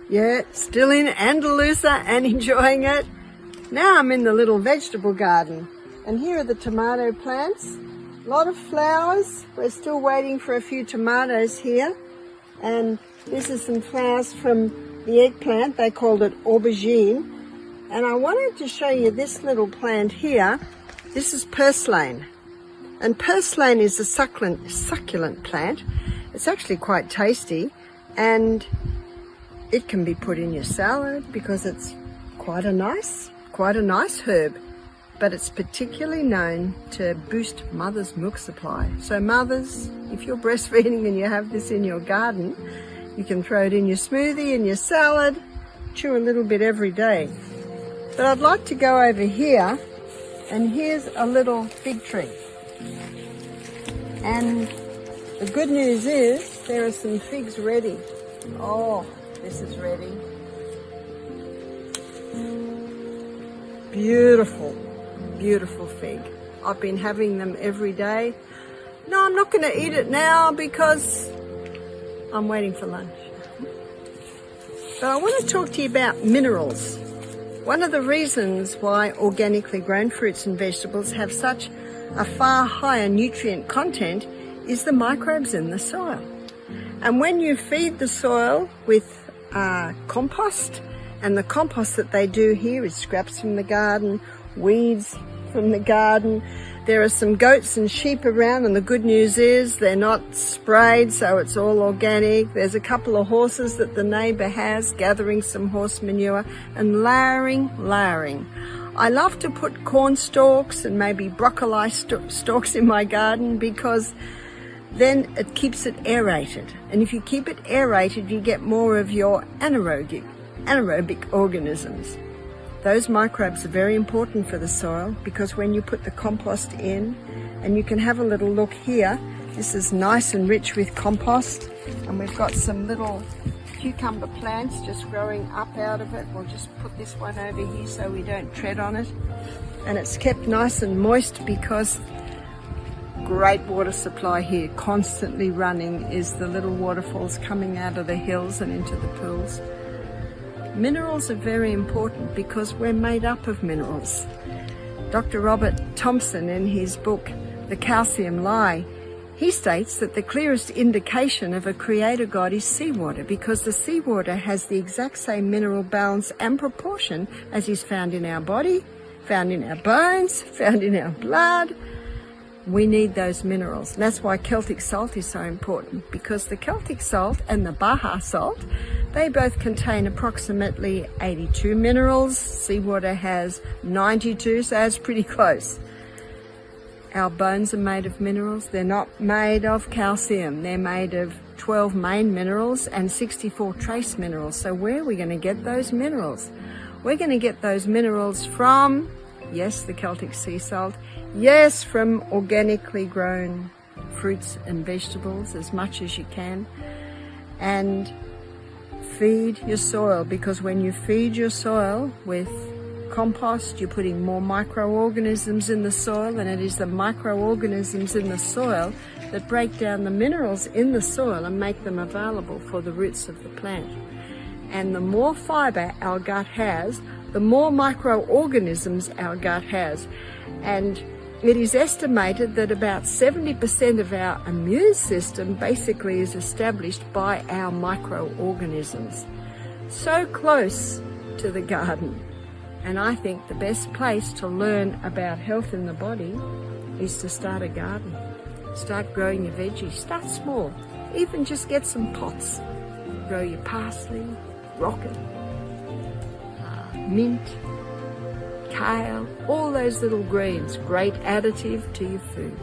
Yeah, still in Andalusia and enjoying it. Now I'm in the little vegetable garden, and here are the tomato plants. A lot of flowers. We're still waiting for a few tomatoes here. And this is some flowers from the eggplant. They called it aubergine. And I wanted to show you this little plant here. This is purslane. And purslane is a succulent plant. It's actually quite tasty, and it can be put in your salad because it's quite a nice herb. But it's particularly known to boost mother's milk supply. So mothers, if you're breastfeeding and you have this in your garden, you can throw it in your smoothie, in your salad, chew a little bit every day. But I'd like to go over here, and here's a little fig tree. And the good news is there are some figs ready. Oh, this is ready. Beautiful. Beautiful fig. I've been having them every day. No, I'm not going to eat it now because I'm waiting for lunch. But I want to talk to you about minerals. One of the reasons why organically grown fruits and vegetables have such a far higher nutrient content is the microbes in the soil. And when you feed the soil with compost, and the compost that they do here is scraps from the garden, weeds from the garden. There are some goats and sheep around, and the good news is they're not sprayed, so it's all organic. There's a couple of horses that the neighbour has gathering some horse manure and layering. I love to put corn stalks and maybe broccoli stalks in my garden because then it keeps it aerated. And if you keep it aerated, you get more of your anaerobic organisms. Those microbes are very important for the soil because when you put the compost in, and you can have a little look here, this is nice and rich with compost, and we've got some little cucumber plants just growing up out of it. We'll just put this one over here so we don't tread on it. And it's kept nice and moist because great water supply here, constantly running, is the little waterfalls coming out of the hills and into the pools. Minerals are very important because we're made up of minerals. Dr. Robert Thompson, in his book, The Calcium Lie, he states that the clearest indication of a creator God is seawater because the seawater has the exact same mineral balance and proportion as is found in our body, found in our bones, found in our blood. We need those minerals. And that's why Celtic salt is so important, because the Celtic salt and the Baja salt, they both contain approximately 82 minerals. Seawater has 92, so it's pretty close. Our bones are made of minerals. They're not made of calcium. They're made of 12 main minerals and 64 trace minerals. So where are we going to get those minerals? We're going to get those minerals from, yes, the Celtic sea salt, yes, from organically grown fruits and vegetables as much as you can. And feed your soil, because when you feed your soil with compost, you're putting more microorganisms in the soil, and it is the microorganisms in the soil that break down the minerals in the soil and make them available for the roots of the plant. And the more fibre our gut has, the more microorganisms our gut has. And it is estimated that about 70% of our immune system basically is established by our microorganisms. So close to the garden. And I think the best place to learn about health in the body is to start a garden. Start growing your veggies. Start small. Even just get some pots. Grow your parsley, rocket, mint, kale, all those little greens. Great additive to your food.